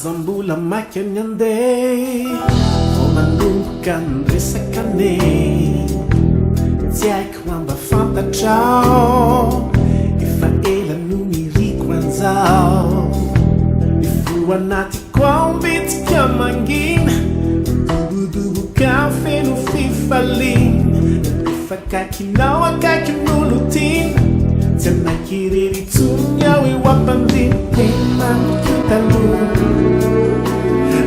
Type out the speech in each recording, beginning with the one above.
Mazambola maika ny andeha vao manomboka ny resakane tsy haiko mba fantatrao efa ela no miriko anjao mivo anatiko ao mbetsika mangina dobodoboka feno fifalina efa kakinao akakin'olo tina tsy anakirery tsony ao eo ampandiny tenamiko taloha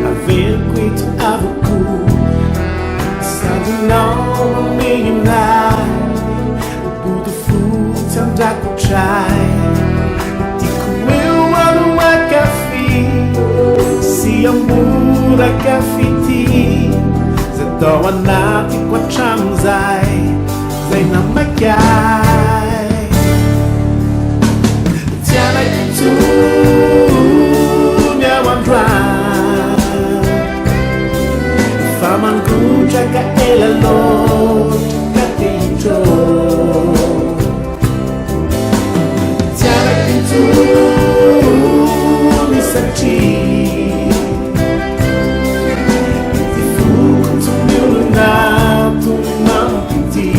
averiko eto avoko sady nao megninahy bodo fotsy andrakotray tiako eo alo akafi sy ambora kafity zay tao anatiko atramizay zay namakay tianakito miao androany fa mangotraka ela loatra ka teitro tianakito misatry ity foko tsy miolonato mampity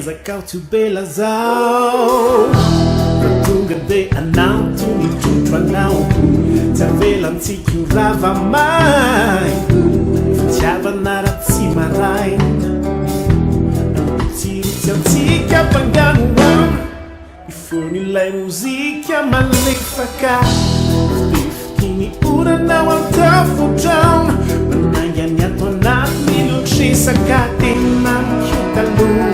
Zakao to bela zao tonga de anato ni tutro anao tavela antsika rava mai fitiavana ratsy maraina tsirotsy antsika mpanganoa ifon'ilay mozika malefaka fifiny oranao antafodraona manangany ato anatiny lotresaka tenamiko taloha